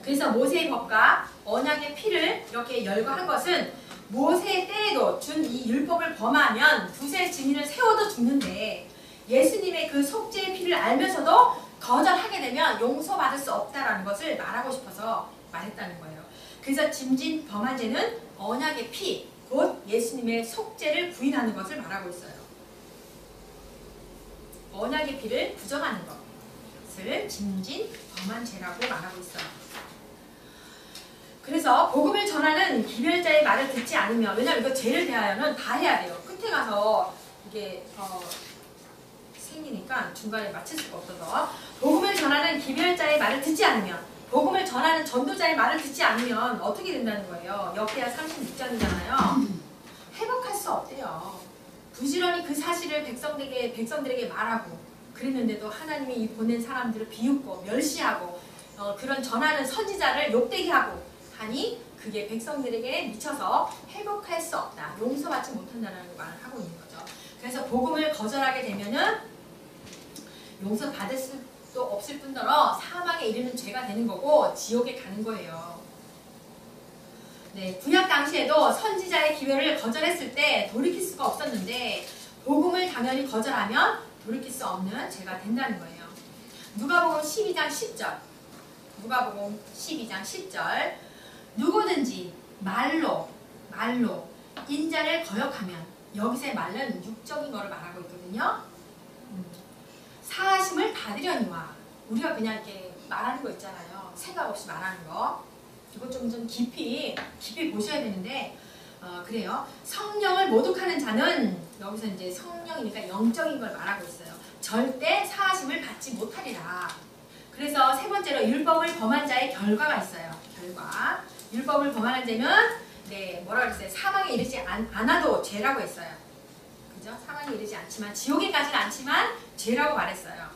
Speaker 1: 그래서 모세의 법과 언약의 피를 이렇게 열거한 것은 모세의 때에도 준 이 율법을 범하면 두세 증인을 세워도 죽는데 예수님의 그 속죄의 피를 알면서도 거절하게 되면 용서받을 수 없다라는 것을 말하고 싶어서 말했다는 거예요. 그래서 짐진 범한 죄는 언약의 피, 곧 예수님의 속죄를 부인하는 것을 말하고 있어요. 언약의 피를 부정하는 것을 짐진 범한 죄라고 말하고 있어요. 그래서 복음을 전하는 기별자의 말을 듣지 않으면, 왜냐하면 이거 죄를 대하여는 다 해야 돼요. 끝에 가서 이게 생기니까 중간에 맞출 수가 없어서 복음을 전하는 기별자의 말을 듣지 않으면, 복음을 전하는 전도자의 말을 듣지 않으면 어떻게 된다는 거예요. 역대하 36장이잖아요. 회복할 수 없대요. 부지런히 그 사실을 백성들에게 말하고 그랬는데도 하나님이 이 보낸 사람들을 비웃고 멸시하고 그런 전하는 선지자를 욕되게 하고 하니 그게 백성들에게 미쳐서 회복할 수 없다. 용서받지 못한다는 말을 하고 있는 거죠. 그래서 복음을 거절하게 되면은 용서받을 수도 없을 뿐더러 사망에 이르는 죄가 되는 거고 지옥에 가는 거예요. 네, 구약 당시에도 선지자의 기별을 거절했을 때 돌이킬 수가 없었는데 복음을 당연히 거절하면 돌이킬 수 없는 죄가 된다는 거예요. 누가복음 12장 10절. 누가복음 12장 10절. 누구든지 말로 인자를 거역하면, 여기서의 말은 육적인 거를 말하고 있거든요. 사하심을 받으려니와, 우리가 그냥 이렇게 말하는 거 있잖아요. 생각 없이 말하는 거. 이거 좀 깊이 보셔야 되는데, 그래요. 성령을 모독하는 자는, 여기서 이제 성령이니까 영적인 걸 말하고 있어요. 절대 사하심을 받지 못하리라. 그래서 세 번째로 율법을 범한 자의 결과가 있어요. 결과. 율법을 범하는 죄는 뭐라 그랬어요? 사망에 이르지 않아도 죄라고 했어요. 그죠? 사망에 이르지 않지만, 지옥에 가지는 않지만 죄라고 말했어요.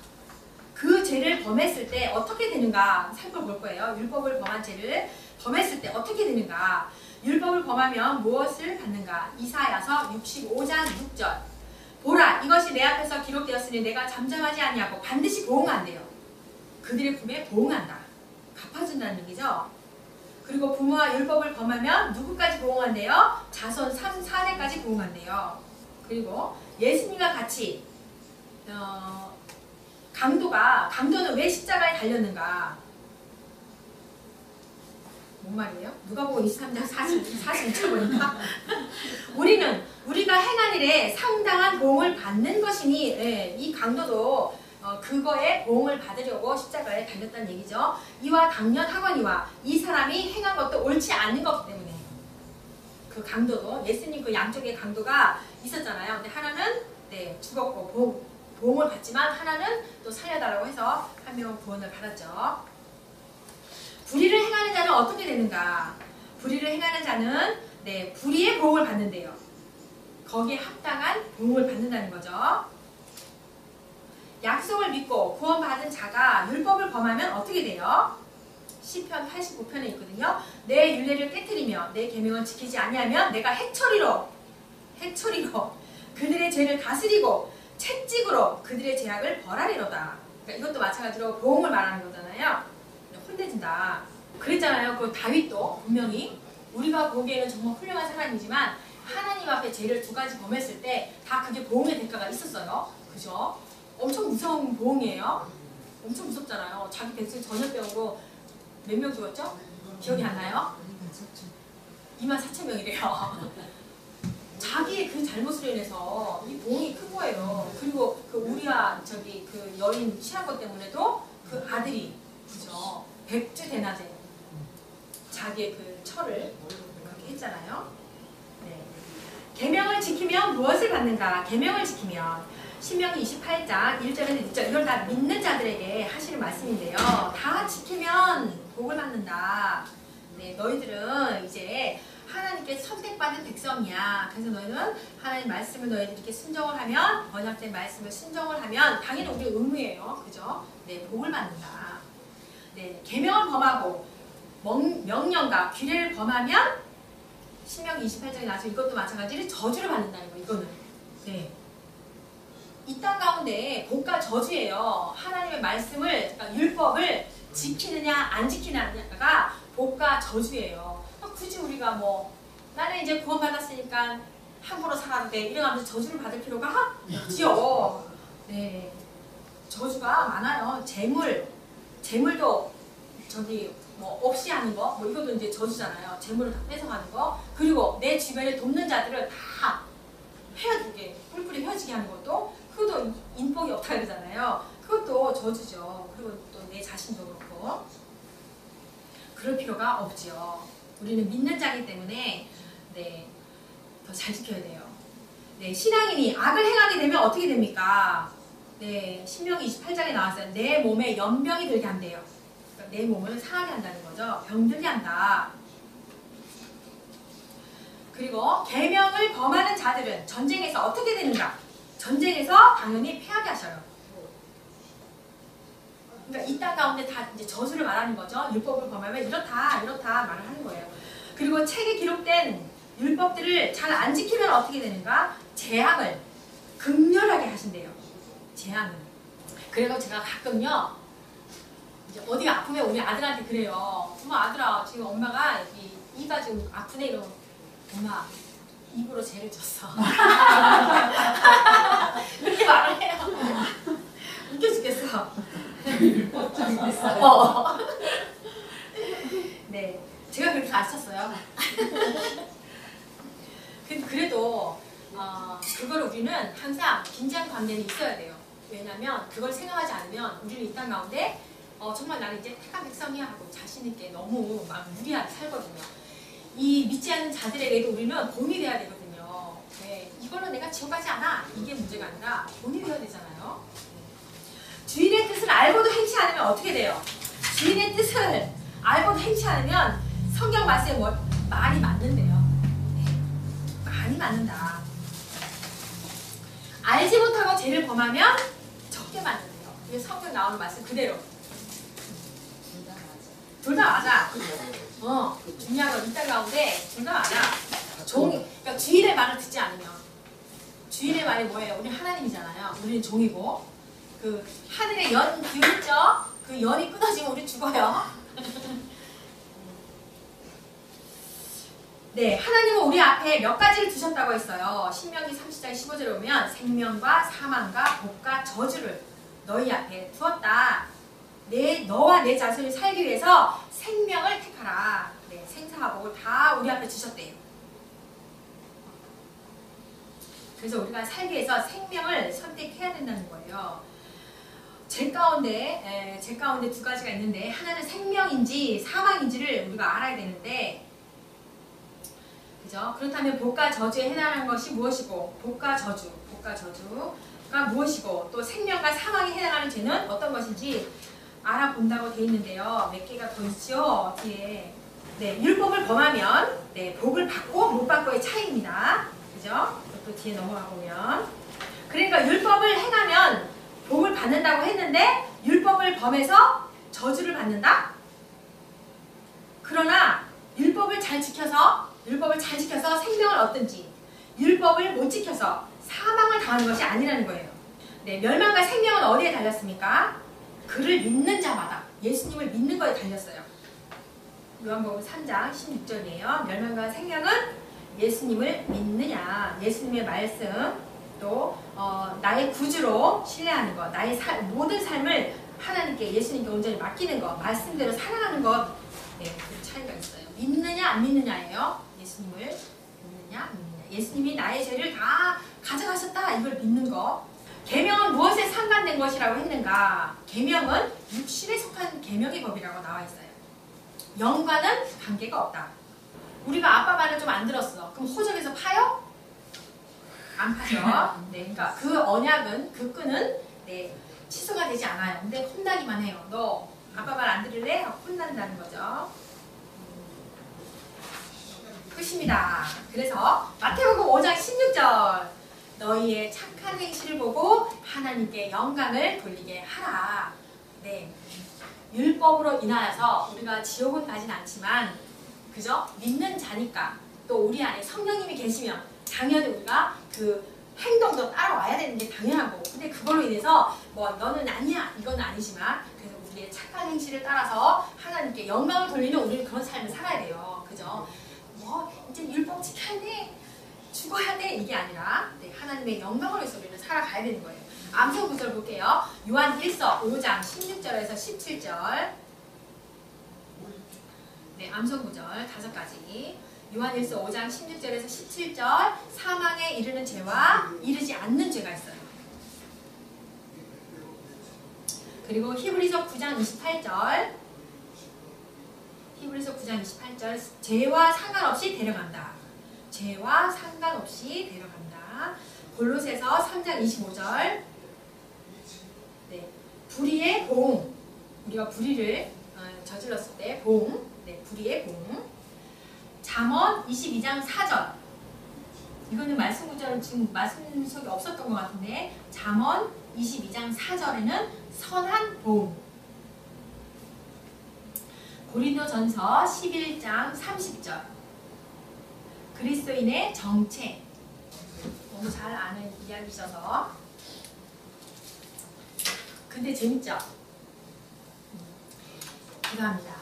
Speaker 1: 그 죄를 범했을 때 어떻게 되는가 살펴볼 거예요. 율법을 범한 죄를 범했을 때 어떻게 되는가. 율법을 범하면 무엇을 받는가. 이사야서 65장 6절. 보라, 이것이 내 앞에서 기록되었으니 내가 잠잠하지 아니하고 반드시 보응한대요. 그들의 품에 보응한다. 갚아준다는 얘기죠. 그리고 부모와 율법을 범하면 누구까지 보응한대요? 자손 3, 4대까지 보응한대요. 그리고 예수님과 같이 강도는 왜 십자가에 달렸는가? 뭔 말이에요? 누가복음 23장 42절 보니까 우리가 행한 일에 상당한 보응을 받는 것이니, 이 강도도 그거에 보응을 받으려고 십자가에 달렸다는 얘기죠. 이와 당연하거니와, 이 사람이 행한 것도 옳지 않은 것이기 때문에. 그 강도도, 예수님 그 양쪽에 강도가 있었잖아요. 근데 하나는 죽었고 보응을 받지만 하나는 또 살려달라고 해서 한 명은 구원을 받았죠. 불의를 행하는 자는 어떻게 되는가? 불의를 행하는 자는 불의의 보응을 받는데요. 거기에 합당한 보응을 받는다는 거죠. 약속을 믿고 구원받은 자가 율법을 범하면 어떻게 돼요? 시편 89편에 있거든요. 내 율례를 깨트리며 내 계명을 지키지 아니하면 내가 해초리로 그들의 죄를 다스리고 채찍으로 그들의 죄악을 벌하리로다. 그러니까 이것도 마찬가지로 보응을 말하는 거잖아요. 혼내준다. 그랬잖아요. 그 다윗도 분명히 우리가 보기에는 정말 훌륭한 사람이지만 하나님 앞에 죄를 두 가지 범했을 때 다 그게 보응의 대가가 있었어요. 그죠? 엄청 무서운 보응이에요. 엄청 무섭잖아요. 자기 백성 전염병으로 몇 명 죽었죠? 기억이 안 나요? 24,000명이래요. 자기의 그 잘못으로 인해서 이 봉이 큰 거예요. 그리고 그 우리아 저기 그 여인 취한 것 때문에도 그 아들이 그죠? 백주 대낮에 자기의 그 철을 그렇게 했잖아요. 네. 계명을 지키면 무엇을 받는가? 계명을 지키면 신명기 28장 1절에서 2절 이걸 다 믿는 자들에게 하시는 말씀인데요. 다 지키면 복을 받는다. 네, 너희들은 이제 하나님께 선택받은 백성이야. 그래서 너희는 하나님 말씀을 너희들이 이렇게 순종을 하면 번역된 말씀을 순종을 하면 당연히 우리 의무예요. 그죠? 네, 복을 받는다. 네, 계명을 범하고 명령과 규례를 범하면 신명기 28장에 나와서 이것도 마찬가지로 저주를 받는다는 거. 이거는 네. 이 땅 가운데 복과 저주예요. 하나님의 말씀을 그러니까 율법을 지키느냐 안 지키느냐가 복과 저주예요. 굳이 우리가 뭐 나는 이제 구원받았으니까 함부로 살아도 돼 이러면서 저주를 받을 필요가 없지요. 네, 저주가 많아요. 재물도 저기 뭐 없이 하는 거, 뭐 이것도 이제 저주잖아요. 재물을 다 뺏어가는 거. 그리고 내 주변에 돕는 자들을 다 헤어지게 뿔뿔이 헤어지게 하는 것도 그것도 인복이 없다 그러잖아요. 그것도 저주죠. 그리고 또 내 자신도 그렇고 그럴 필요가 없지요. 우리는 믿는 자이기 때문에 네, 더 잘 지켜야 돼요. 네, 신앙인이 악을 행하게 되면 어떻게 됩니까? 네, 신명기 28장에 나왔어요. 내 몸에 연병이 들게 한대요. 그러니까 내 몸을 상하게 한다는 거죠. 병들게 한다. 그리고 계명을 범하는 자들은 전쟁에서 어떻게 되는가? 전쟁에서 당연히 패하게 하셔요. 그러니까 이 땅 가운데 다 이제 저주를 말하는 거죠. 율법을 범하면 이렇다 말을 하는 거예요. 그리고 책에 기록된 율법들을 잘 안 지키면 어떻게 되는가? 재앙을 극렬하게 하신대요. 재앙을. 그래서 제가 가끔요, 이제 어디가 아프면 우리 아들한테 그래요. 엄마 아들아 지금 엄마가 이가 지금 아프네 이러면 엄마 입으로 죄를 졌어. 그렇게 말을 해요. 웃겨 죽겠어. 네, 제가 그렇게 가르쳤어요. 그래도 그걸 우리는 항상 긴장 관계는 있어야 돼요. 왜냐하면 그걸 생각하지 않으면 우리는 이 땅 가운데 정말 나는 이제 택한 백성이야 하고 자신 있게 너무 막 무리하게 살거든요. 이 믿지 않는 자들에게도 우리는 본이 돼야 되거든요. 네, 이거는 내가 지옥 가지 않아. 이게 문제가 아니라 본이 되어야 되잖아요. 주인의 뜻을 알고도 행치 않으면 어떻게 돼요? 주인의 뜻을 알고도 행치 않으면 성경 말씀에 말이 맞는데요. 네, 많이 맞는다. 알지 못하고 죄를 범하면 적게 맞는데요. 이게 성경 나오는 말씀 그대로. 둘 다 맞아. 중요한 건 이 땅 가운데 둘 다 맞아. 그러니까 주인의 말을 듣지 않으면. 주인의 말이 뭐예요? 우리 하나님이잖아요. 우리는 종이고. 그 하늘에 연 기운 있죠? 그 연이 끊어지면 우리 죽어요. 네, 하나님은 우리 앞에 몇 가지를 두셨다고 했어요. 신명기 30장 15절에 보면 생명과 사망과 복과 저주를 너희 앞에 두었다. 너와 내 자손이 살기 위해서 생명을 택하라. 네, 생사와 복을 다 우리 앞에 주셨대요. 그래서 우리가 살기 위해서 생명을 선택해야 된다는 거예요. 제 가운데 두 가지가 있는데 하나는 생명인지 사망인지를 우리가 알아야 되는데, 그죠? 그렇다면 복과 저주에 해당하는 것이 무엇이고, 복과 저주가 무엇이고, 또 생명과 사망에 해당하는 죄는 어떤 것인지 알아본다고 되어 있는데요. 몇 개가 더 있죠 뒤에. 네, 율법을 범하면 네, 복을 받고 못 받고의 차이입니다. 그죠? 또 뒤에 넘어가 보면, 그러니까 율법을 행하면 복을 받는다고 했는데 율법을 범해서 저주를 받는다? 그러나 율법을 잘 지켜서 생명을 얻든지 율법을 못 지켜서 사망을 당하는 것이 아니라는 거예요. 네, 멸망과 생명은 어디에 달렸습니까? 그를 믿는 자마다 예수님을 믿는 거에 달렸어요. 요한복음 3장 16절이에요. 멸망과 생명은 예수님을 믿느냐, 예수님의 말씀, 또 나의 구주로 신뢰하는 것, 나의 모든 삶을 하나님께, 예수님께 온전히 맡기는 것, 말씀대로 살아가는 것, 네, 그 차이가 있어요. 믿느냐 안 믿느냐예요. 예수님을 믿느냐 안 믿느냐. 예수님이 나의 죄를 다 가져가셨다 이걸 믿는 거. 계명은 무엇에 상관된 것이라고 했는가? 계명은 육신에 속한 계명의 법이라고 나와 있어요. 영과는 관계가 없다. 우리가 아빠 말을 좀 안 들었어. 그럼 호적에서 파요? 안 파죠. 네, 그러니까 그 언약은 그 끈은 네, 취소가 되지 않아요. 근데 혼나기만 해요. 너 아빠 말 안 들을래? 하고 혼난다는 거죠. 끝입니다. 그래서 마태복음 5장 16절 너희의 착한 행실을 보고 하나님께 영광을 돌리게 하라. 네, 율법으로 인하여서 우리가 지옥은 가진 않지만 그죠? 믿는 자니까 또 우리 안에 성령님이 계시면 당연히 우리가 그 행동도 따라와야 되는 게 당연한 거고 근데 그걸로 인해서 뭐 너는 아니야 이건 아니지만 그래서 우리의 착한 행실을 따라서 하나님께 영광을 돌리는 우리는 그런 삶을 살아야 돼요. 그죠? 뭐 이제 율법 지켜야 돼 죽어야 돼 이게 아니라 네, 하나님의 영광을 위해서 우리는 살아가야 되는 거예요. 암송 구절 볼게요. 요한 1서 5장 16절에서 17절 네, 암송 구절 5가지 요한 1서 5장 16절에서 17절 사망에 이르는 죄와 이르지 않는 죄가 있어요. 그리고 히브리서 9장 28절 히브리서 9장 28절 죄와 상관없이 데려간다. 죄와 상관없이 데려간다. 골로새서 3장 25절 네, 불의의 보응 우리가 불의를 저질렀을 때 보응 네, 불의의 보응 잠언 22장 4절 이거는 말씀 구절은 지금 말씀 속에 없었던 것 같은데 잠언 22장 4절에는 선한 보응 고린도전서 11장 30절 그리스도인의 정체 너무 잘 아는 이야기셔서 근데 재밌죠? 기도합니다.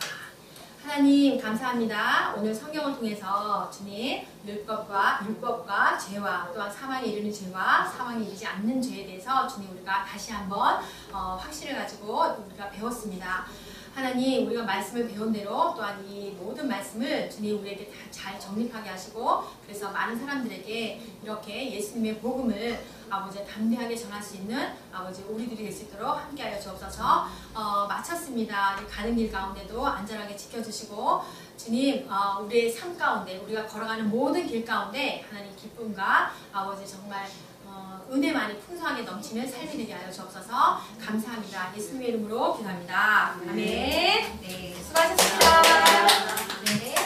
Speaker 1: 하나님 감사합니다. 오늘 성경을 통해서 주님 율법과 죄와 또한 사망에 이르는 죄와 사망에 이르지 않는 죄에 대해서 주님 우리가 다시 한번 확신을 가지고 우리가 배웠습니다. 하나님 우리가 말씀을 배운 대로 또한 이 모든 말씀을 주님 우리에게 다 잘 정립하게 하시고 그래서 많은 사람들에게 이렇게 예수님의 복음을 아버지 담대하게 전할 수 있는 아버지 우리들이 될 수 있도록 함께하여 주옵소서. 마쳤습니다. 가는 길 가운데도 안전하게 지켜주시고 주님 우리의 삶 가운데 우리가 걸어가는 모든 길 가운데 하나님 기쁨과 아버지 정말 은혜만이 풍성하게 넘치는 삶이 되게 하여 주옵소서. 감사합니다. 예수님의 이름으로 기도합니다. 아멘. 네, 수고하셨습니다. 네.